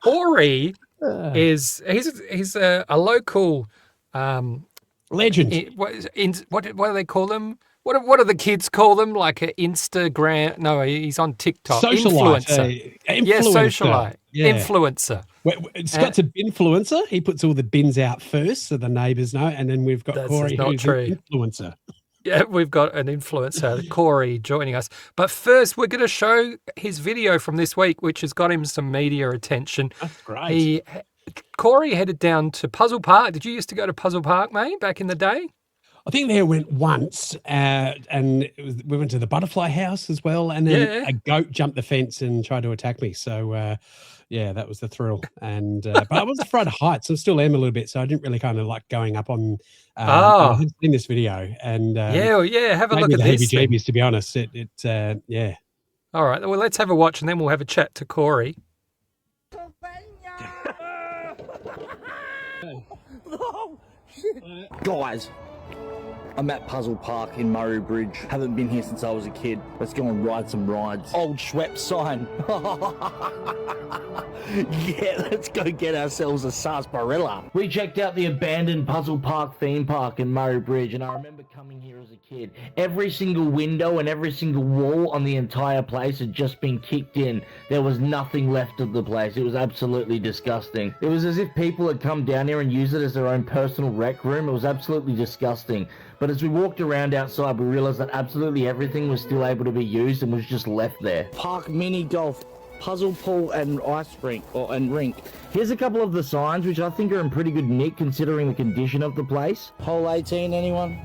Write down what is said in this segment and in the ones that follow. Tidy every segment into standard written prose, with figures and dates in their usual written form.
Corey he's a local legend. What do they call them? What do the kids call them? Like an Instagram? No, he's on TikTok. Socialite. Influencer. Influencer. Yeah, socialite. Yeah. Influencer. Scott's a binfluencer. He puts all the bins out first so the neighbours know. And then we've got Corey, who's an influencer. Yeah, we've got an influencer, Corey, joining us. But first, we're going to show his video from this week, which has got him some media attention. That's great. Corey headed down to Puzzle Park. Did you used to go to Puzzle Park, mate, back in the day? I think they went once, and we went to the butterfly house as well, and then a goat jumped the fence and tried to attack me. So, that was the thrill. And but I was afraid of heights. I still am a little bit, so I didn't really kind of like going up on. I had seen this video, and have a look at this. Heebie-jeebies, to be honest. All right, well, let's have a watch, and then we'll have a chat to Corey. Oh, shit. Guys, I'm at Puzzle Park in Murray Bridge. Haven't been here since I was a kid. Let's go and ride some rides. Old Schweppes sign. Yeah, let's go get ourselves a sarsaparilla. We checked out the abandoned Puzzle Park theme park in Murray Bridge, and I remember coming here as a kid. Every single window and every single wall on the entire place had just been kicked in. There was nothing left of the place. It was absolutely disgusting. It was as if people had come down here and used it as their own personal rec room. It was absolutely disgusting. But as we walked around outside, we realized that absolutely everything was still able to be used and was just left there. Park mini golf, puzzle pool and ice rink, and rink. Here's a couple of the signs, which I think are in pretty good nick considering the condition of the place. Hole 18, anyone?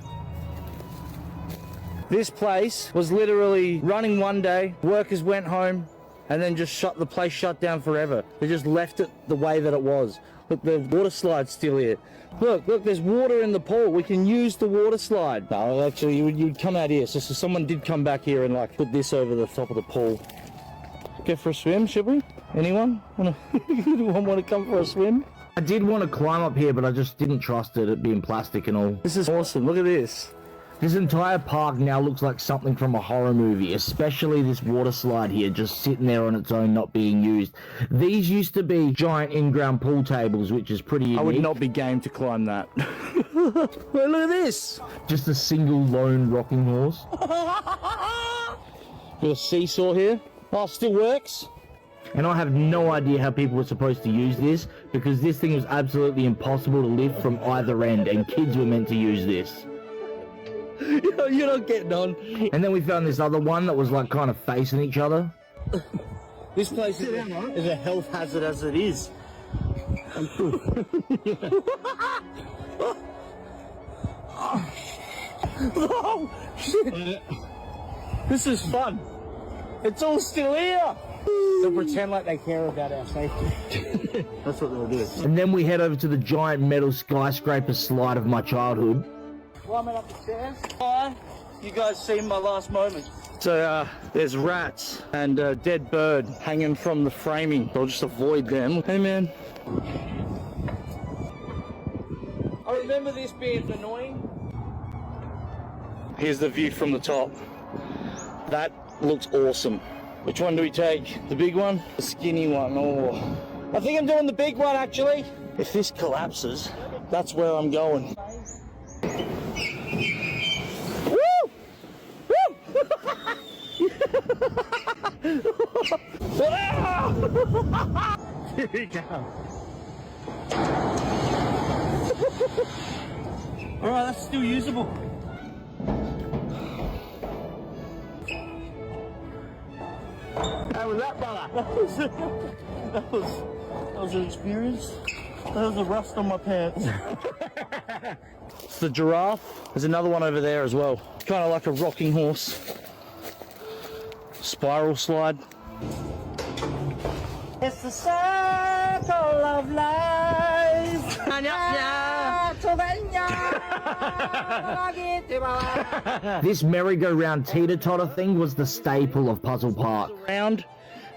This place was literally running one day, workers went home, and then just the place shut down forever. They just left it the way that it was. Look, the water slide's still here. Look, there's water in the pool. We can use the water slide. No, actually, you'd come out here. So someone did come back here and like put this over the top of the pool. Go for a swim, should we? Anyone want to come for a swim? I did want to climb up here, but I just didn't trust it being plastic and all. This is awesome. Look at this. This entire park now looks like something from a horror movie, especially this water slide here, just sitting there on its own, not being used. These used to be giant in-ground pool tables, which is pretty unique. I would not be game to climb that. Well, look at this. Just a single lone rocking horse. Got a seesaw here. Oh, still works. And I have no idea how people were supposed to use this, because this thing was absolutely impossible to lift from either end, and kids were meant to use this. You're not getting on. And then we found this other one that was like kind of facing each other. This place is a health hazard as it is. Oh, shit. This is fun. It's all still here. They'll pretend like they care about our safety. That's what they'll do. And then we head over to the giant metal skyscraper slide of my childhood. Climbing up the stairs. Hi, you guys seen my last moment. So there's rats and a dead bird hanging from the framing. I'll just avoid them. Hey man. I remember this being annoying. Here's the view from the top. That looks awesome. Which one do we take? The big one? The skinny one? Oh, I think I'm doing the big one actually. If this collapses, that's where I'm going. Here we go. Alright, that's still usable. How was that, brother? That was an experience. That was a rust on my pants. It's the giraffe. There's another one over there as well. It's kind of like a rocking horse. Spiral slide. It's the circle of life. This merry-go-round teeter-totter thing was the staple of Puzzle Park. Around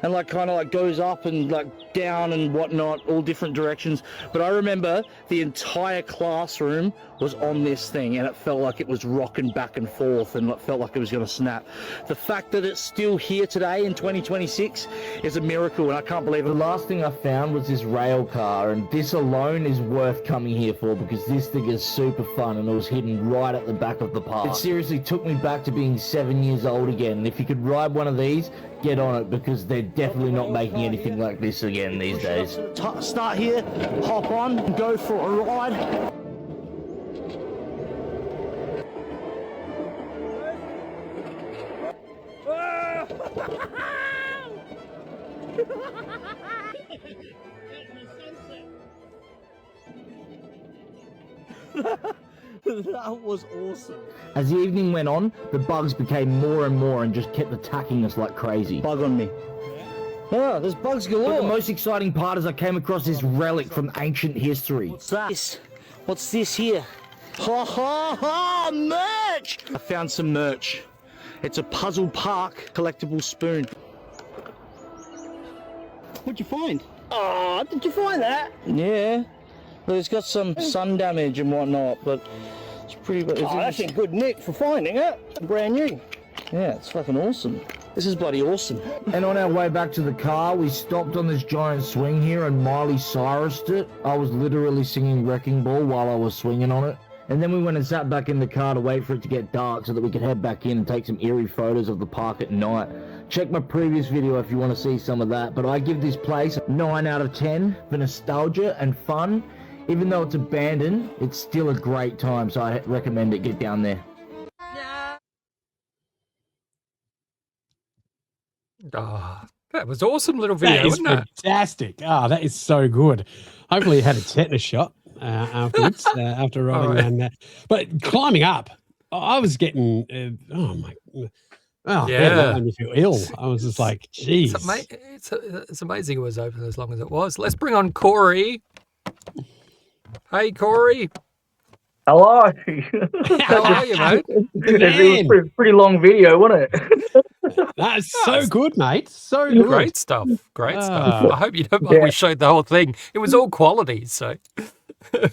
and like kind of like goes up and like down and whatnot, all different directions. But I remember the entire classroom was on this thing, and it felt like it was rocking back and forth, and it felt like it was going to snap. The fact that it's still here today in 2026 is a miracle, and I can't believe it. The last thing I found was this rail car, and this alone is worth coming here for because this thing is super fun, and it was hidden right at the back of the park. It seriously took me back to being 7 years old again, and if you could ride one of these, get on it, because they're definitely not making anything like this again these days. Start here, hop on, go for a ride. That was awesome. As the evening went on, the bugs became more and more and just kept attacking us like crazy. Bug on me. Yeah, there's bugs galore. But the most exciting part is I came across this relic from ancient history. What's that? What's this here? Ha ha ha! Merch! I found some merch. It's a Puzzle Park collectible spoon. What'd you find? Oh, did you find that? Yeah. Well, it's got some sun damage and whatnot, but it's pretty. That's in good nick for finding it. Brand new. Yeah, it's fucking awesome. This is bloody awesome. And on our way back to the car, we stopped on this giant swing here and Miley Cyrus'd it. I was literally singing Wrecking Ball while I was swinging on it. And then we went and sat back in the car to wait for it to get dark so that we could head back in and take some eerie photos of the park at night. Check my previous video if you want to see some of that. But I give this place 9 out of 10 for nostalgia and fun. Even though it's abandoned, it's still a great time, so I recommend it. Get down there. Oh, that was awesome little video, wasn't it? Fantastic. Oh, that is so good. Hopefully you had a tetanus shot afterwards, after riding around that. But climbing up, I was getting, oh my, oh, Yeah. that made me feel ill. I was just like, geez. It's amazing it was open as long as it was. Let's bring on Corey. Hey, Corey. Hello. How are you, mate? It was a pretty long video, wasn't it? That's so good, mate. So good. Great stuff. Great stuff. I hope you don't mind we showed the whole thing. It was all quality, so.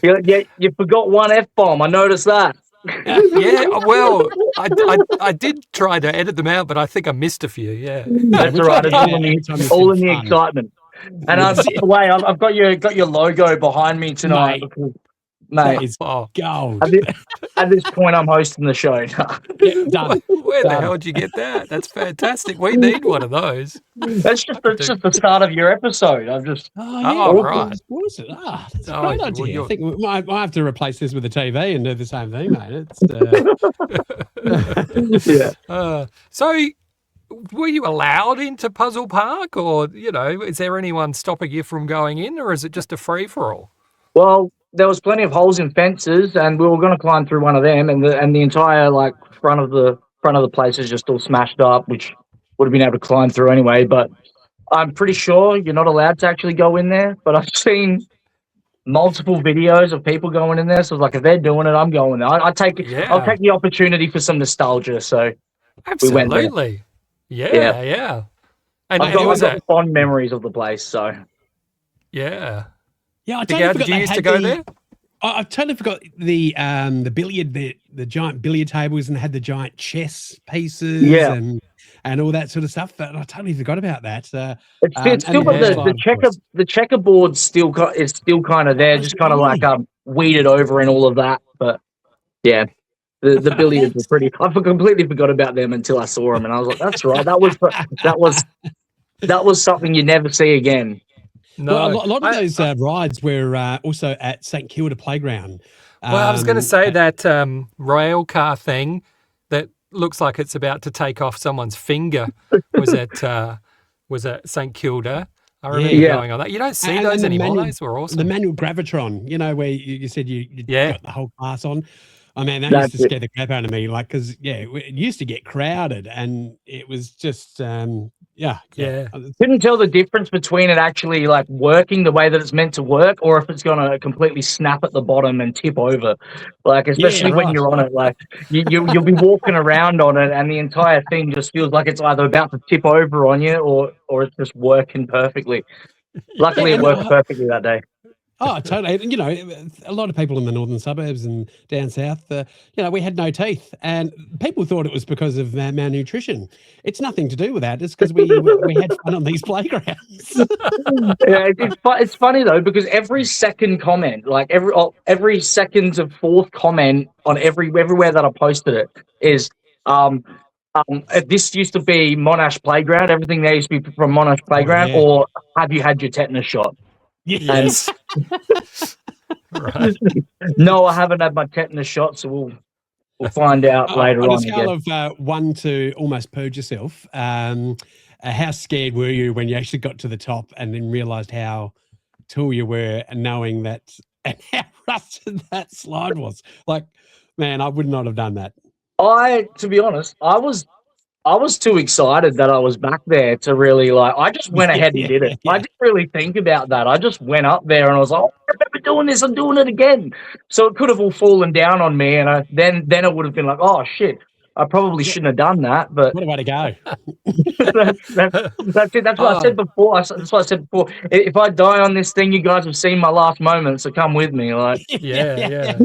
You forgot one F-bomb. I noticed that. Yeah, well, I did try to edit them out, but I think I missed a few, yeah. That's all right. It's all in the excitement. And by the way, I've got your logo behind me tonight. Mate, It's gold. at this point, I'm hosting the show. Yeah, done. Where the hell did you get that? That's fantastic. We need one of those. That's just the start of your episode. I'm just Oh, right. What is it? Ah, that's a Oh, great well, idea. I you're- think we might have to replace this with a TV and do the same thing, mate. It's, yeah. So, were you allowed into Puzzle Park, or, is there anyone stopping you from going in, or is it just a free-for-all? Well, there was plenty of holes in fences, and we were going to climb through one of them, and the entire front of the place is just all smashed up, which would have been able to climb through anyway. But I'm pretty sure you're not allowed to actually go in there. But I've seen multiple videos of people going in there, so if they're doing it, I'm going there. I'll take the opportunity for some nostalgia. So we went there. Absolutely. Yeah. And I've it was got fond memories of the place. So yeah. yeah, I Did totally forgot you they used to had go there? I totally forgot the billiard, the giant billiard tables, and had the giant chess pieces, Yeah. and all that sort of stuff. But I totally forgot about that. it's still got the checkerboard is still kind of there, just kind of weeded over and all of that. But yeah, the billiards were pretty. I completely forgot about them until I saw them, and I was like, "That's right. That was something you never see again." No. Well, a lot of those rides were also at St Kilda Playground. Well, I was going to say that rail car thing that looks like it's about to take off someone's finger was at St Kilda. I remember going on that. You don't see those anymore. Those were awesome. The manual gravitron, where you said you got the whole class on. I mean, that used to scare the crap out of me. Like, because it used to get crowded, and it was just Yeah. Couldn't tell the difference between it actually like working the way that it's meant to work, or if it's gonna completely snap at the bottom and tip over. Like, especially when you're on it, like you'll be walking around on it, and the entire thing just feels like it's either about to tip over on you, or it's just working perfectly. Luckily, it worked perfectly that day. Oh, totally. You know, a lot of people in the northern suburbs and down south, we had no teeth, and people thought it was because of malnutrition. It's nothing to do with that. It's because we had fun on these playgrounds. It's funny though, because every second comment, like every second of fourth comment on everywhere that I posted it is this used to be Monash Playground. Everything there used to be from Monash Playground, or have you had your tetanus shot? Yes. Right. No, I haven't had my tetanus shot, so we'll find out later on. On a scale of 1 to almost purge yourself, how scared were you when you actually got to the top and then realised how tall you were, and knowing that and how rusted that slide was? Like, man, I would not have done that. To be honest, I was too excited that I was back there to really I just went ahead and did it. I didn't really think about that. I just went up there and I was like, oh, I remember doing this, I'm doing it again. So it could have all fallen down on me, and then it would have been like, oh shit, I probably shouldn't have done that. But what a way to go. that's it. That's what I said before. That's what I said before. If I die on this thing, you guys have seen my last moment, so come with me. Like, yeah.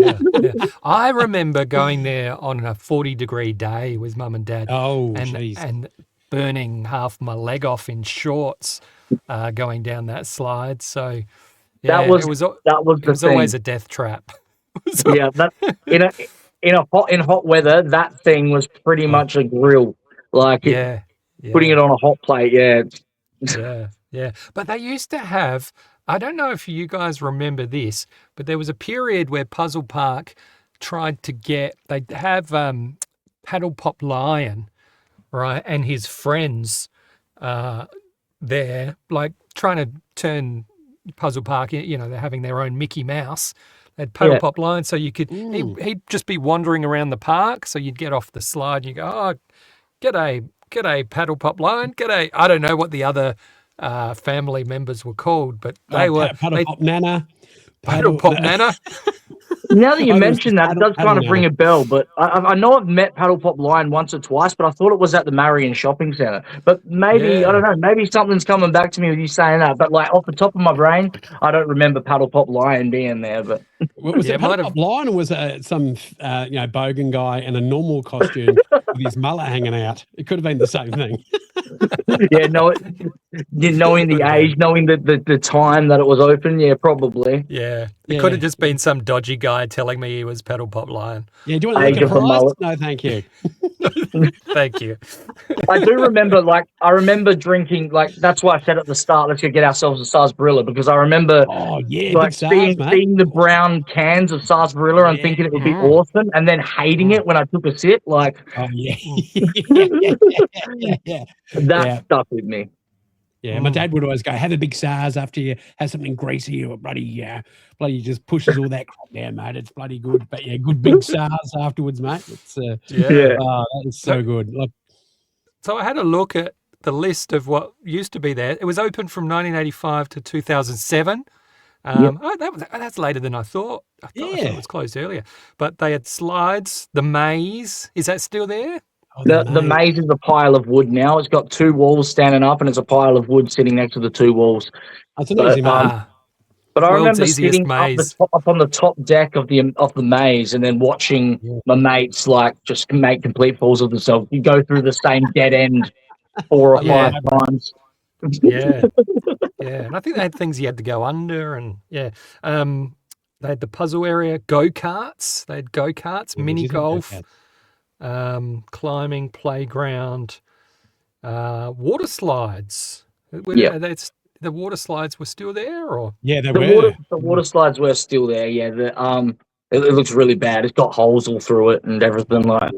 I remember going there on a 40-degree day with Mum and Dad. Oh, and burning half my leg off in shorts, going down that slide. So yeah, it was always a death trap. Yeah, that in hot weather, that thing was pretty much a grill. Like, putting it on a hot plate. Yeah. But they used to have, I don't know if you guys remember this, but there was a period where Puzzle Park tried to they'd have Paddle Pop Lion, right, and his friends there, like trying to turn Puzzle Park, they're having their own Mickey Mouse. They'd Paddle Pop Lion, so you could, he'd just be wandering around the park, so you'd get off the slide and you go, oh, g'day, Paddle Pop Lion, g'day. I don't know what the other family members were called, but they were... Paddle Pop Nana. Paddle Pop Nana. Now that you mention that, it does kind of ring a bell, but I know I've met Paddle Pop Lion once or twice, but I thought it was at the Marion Shopping Centre. But maybe, I don't know, maybe something's coming back to me with you saying that, but like off the top of my brain, I don't remember Paddle Pop Lion being there. But was it Paddle Pop Lion, or was it some bogan guy in a normal costume with his mullet hanging out? It could have been the same thing. Yeah, knowing the age, knowing the time that it was open, probably. Yeah. It could have just been some dodgy guy telling me he was Paddle Pop Lion. Yeah, do you want to make a prize? No, thank you. Thank you. I do remember drinking, that's why I said at the start, let's go get ourselves a sarsaparilla, because I remember seeing the brown cans of sarsaparilla and thinking it would be awesome, and then hating it when I took a sip. Like, oh yeah. That stuck with me. Yeah, my dad would always go, have a big SARS after you have something greasy, or bloody just pushes all that crap down, mate. It's bloody good. But yeah, good big SARS afterwards, mate. It's oh, that is so good. So I had a look at the list of what used to be there. It was open from 1985 to 2007. That's later than I thought. I thought it was closed earlier. But they had slides, the maze. Is that still there? Oh, the maze is a pile of wood now. It's got two walls standing up, and it's a pile of wood sitting next to the two walls. That's an easy maze. But I remember sitting up on the top deck of the maze, and then watching my mates just make complete fools of themselves. You go through the same dead end 4 or 5 times. Yeah. And I think they had things you had to go under, and they had the puzzle area, go-karts. They had go-karts, mini golf. Climbing, playground, water slides. The water slides were still there, or the water slides were still there. Yeah, it looks really bad. It's got holes all through it and everything. Like,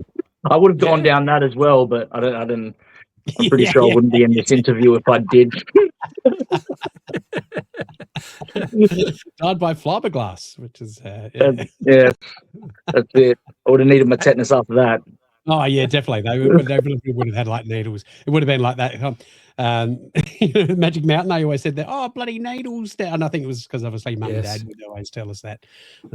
I would have gone down that as well, but I didn't. I'm pretty sure I wouldn't be in this interview if I did. Died by fiberglass, which is that's it. I would have needed my tetanus after that. Oh yeah, definitely. They would have had like needles. It would have been like that. Magic Mountain. They always said that. Oh, bloody needles! And I think it was because obviously Mum and Dad would always tell us that,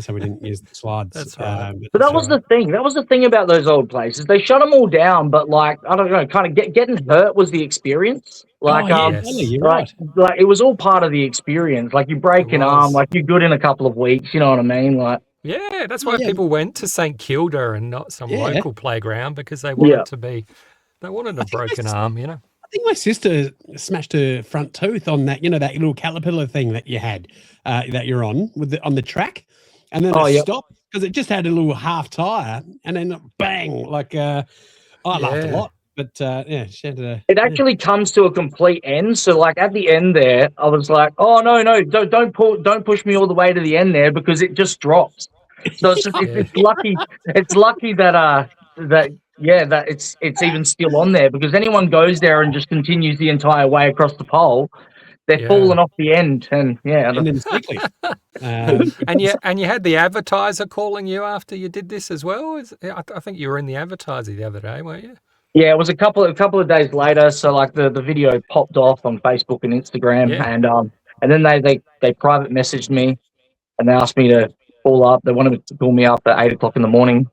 so we didn't use the slides. That's right. But that was the thing. That was the thing about those old places. They shut them all down, but like I don't know, kind of getting hurt was the experience. Like, you're right. Like it was all part of the experience. Like you break an arm, like you're good in a couple of weeks. You know what I mean? Like. Yeah, that's why people went to St Kilda and not some local playground because they wanted they wanted a broken arm, you know. I think my sister smashed her front tooth on that, that little caterpillar thing that you had, that you're on on the track, and then it stopped because it just had a little half tire, and then bang, like I laughed a lot. But she had it actually comes to a complete end. So like at the end there, I was like, oh no, don't push me all the way to the end there because it just drops. So it's just it's lucky that that it's even still on there, because anyone goes there and just continues the entire way across the pole, they're falling off the end, and then it's quickly. And you had the advertiser calling you after you did this as well. I think you were in the advertiser the other day, weren't you? Yeah, it was a couple of days later. So like the video popped off on Facebook and Instagram, and then they private messaged me, and they asked me to call up. They wanted to call me up at 8 o'clock in the morning,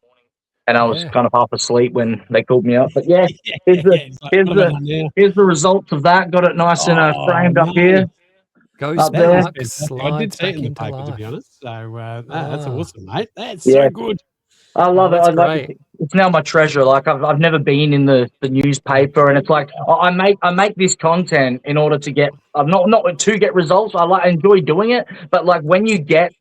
and I was kind of half asleep when they called me up. But here's the results of that. Got it nice and framed up here. Goes back, I did see it in the paper, to be honest. So that's awesome, mate. That's so good. I love it. I love it. It's now my treasure. Like I've never been in the newspaper, and it's like I make this content in order to get. I'm not to get results. I enjoy doing it, but like when you get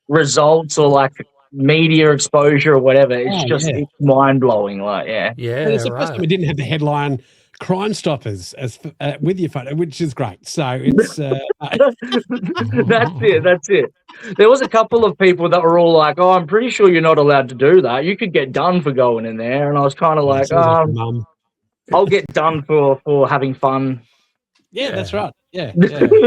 results or like media exposure or whatever, it's mind blowing. Like Well, it's the first time we didn't have the headline Crime Stoppers as with your photo, which is great. So it's that's it. There was a couple of people that were all like, "Oh, I'm pretty sure you're not allowed to do that. You could get done for going in there." And I was kind of like, "I'll get done for having fun." Yeah, that's right. Yeah.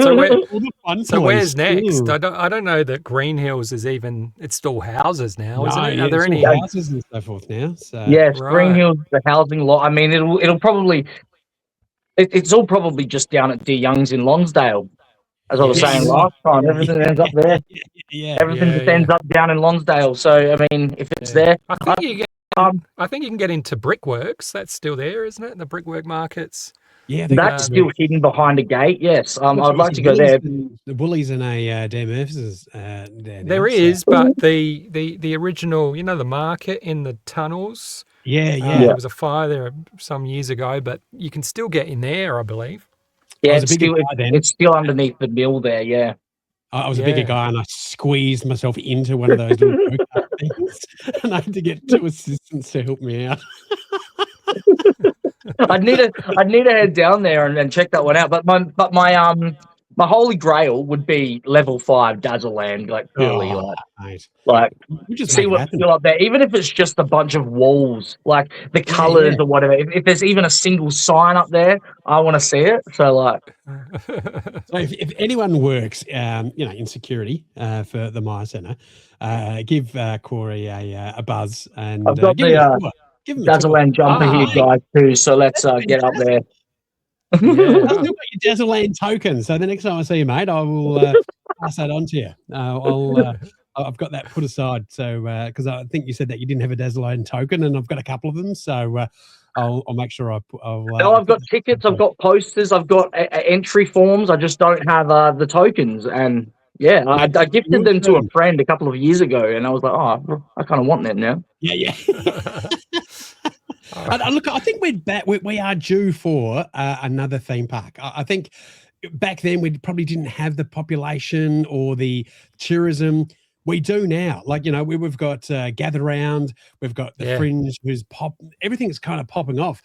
So where's next? I don't know that Green Hills is even. It's still houses now, isn't it? Are there any houses and so forth now? So. Yes, Green Hills, the housing lot. I mean, it'll probably. It's all probably just down at De Young's in Lonsdale. As I was saying last time, everything ends up there. Everything just ends up down in Lonsdale. So I mean, if it's there, I think you can get into Brickworks. That's still there, isn't it? The Brickwork Markets. Yeah, that's still hidden behind a gate. Yes, I'd like to go there. The Woolies and a Dan Murphy's there. There is, but the original, the market in the tunnels. There was a fire there some years ago, but you can still get in there, I believe. Yeah, it's still underneath the mill there, yeah. I was a bigger guy and I squeezed myself into one of those little go-kart things, and I had to get two assistants to help me out. I'd need to head down there and check that one out. But my holy grail would be level 5 Dazzleland, like purely see what's still up there, even if it's just a bunch of walls, like the colors or whatever. If there's even a single sign up there, I want to see it. So like, so if anyone works, in security for the Myer Centre, give Corey a buzz, and I've got give him Dazzleland jumper here, guys, too. So let's get up there. I've still got your Dazzleland token, so the next time I see you, mate, I will pass that on to you. I've got that put aside, so because I think you said that you didn't have a Dazzleland token, and I've got a couple of them, so I'll make sure I've got tickets, I've got posters, I've got entry forms. I just don't have the tokens, and I gifted them to a friend a couple of years ago, and I was like, oh, I kind of want them now. Yeah. Look, I think we're back. We are due for another theme park. I think back then we probably didn't have the population or the tourism we do now. Like, we've got Gather Round, we've got the Fringe, everything's kind of popping off.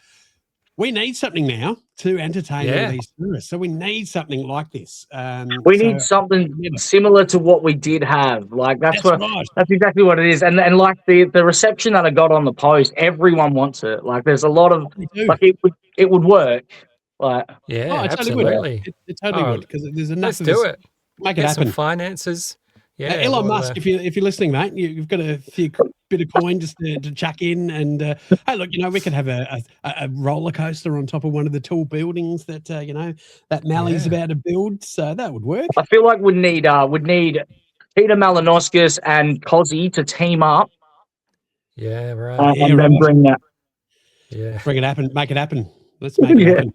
We need something now to entertain all these tourists. So we need something like this. We need something similar to what we did have. Like that's exactly what it is. And like the reception that I got on the post, everyone wants it. Like there's a lot of like it would work. Like absolutely. It totally would, because there's enough. Let's do it. Make it happen. Some finances. Yeah, Elon Musk, if you're listening, mate, you've got a few bit of coin just to chuck in, and hey, look, we could have a roller coaster on top of one of the tall buildings that that Mally's about to build, so that would work. I feel like would need Peter Malinoskis and Cozzy to team up. Yeah, right. And then bring that. Yeah, bring it happen, make it happen. Let's make it happen.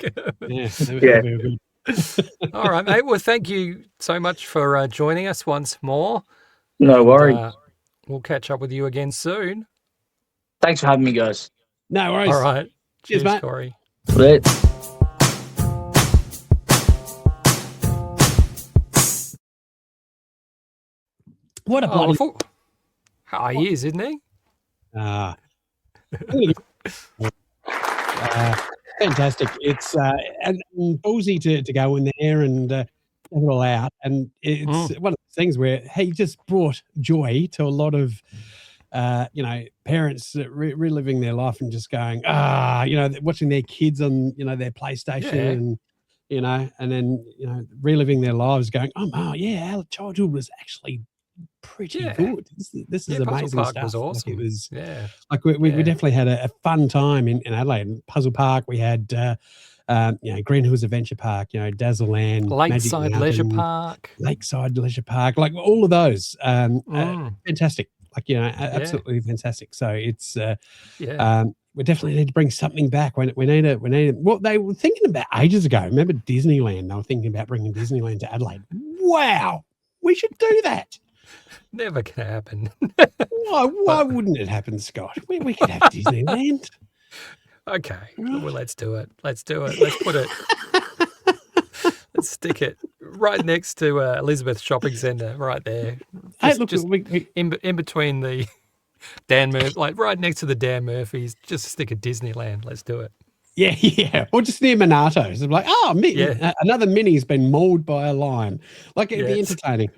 Yeah, very good. All right, mate. Well, thank you so much for joining us once more. No worries. We'll catch up with you again soon. Thanks for having me, guys. No worries. All right. Cheers, mate. Corey. Great. What a bloody... he is, isn't he? Fantastic. It's and ballsy to go in there and have it all out. And it's one of those things where he just brought joy to a lot of parents reliving their life and just going, watching their kids on, their PlayStation and then, reliving their lives going, our childhood was actually pretty good. This is amazing Park stuff. was awesome. Like it was, like we definitely had a fun time in Adelaide. Puzzle Park, we had Green Hills Adventure Park, Dazzleland, Lakeside Leisure Park, like all of those. Fantastic. Like, absolutely fantastic. So it's we definitely need to bring something back. We need what they were thinking about ages ago. Remember Disneyland? They were thinking about bringing Disneyland to Adelaide. Wow, we should do that. Never can happen. Why wouldn't it happen, Scott? We could have Disneyland. Okay, well, let's do it. Let's put it. Let's stick it right next to Elizabeth Shopping Centre, right there. In between the Dan Murphy, like right next to the Dan Murphys. Just stick a Disneyland. Let's do it. Yeah. Or just near Monato's. I'm like, another mini's been mauled by a lion. Like, it'd be entertaining.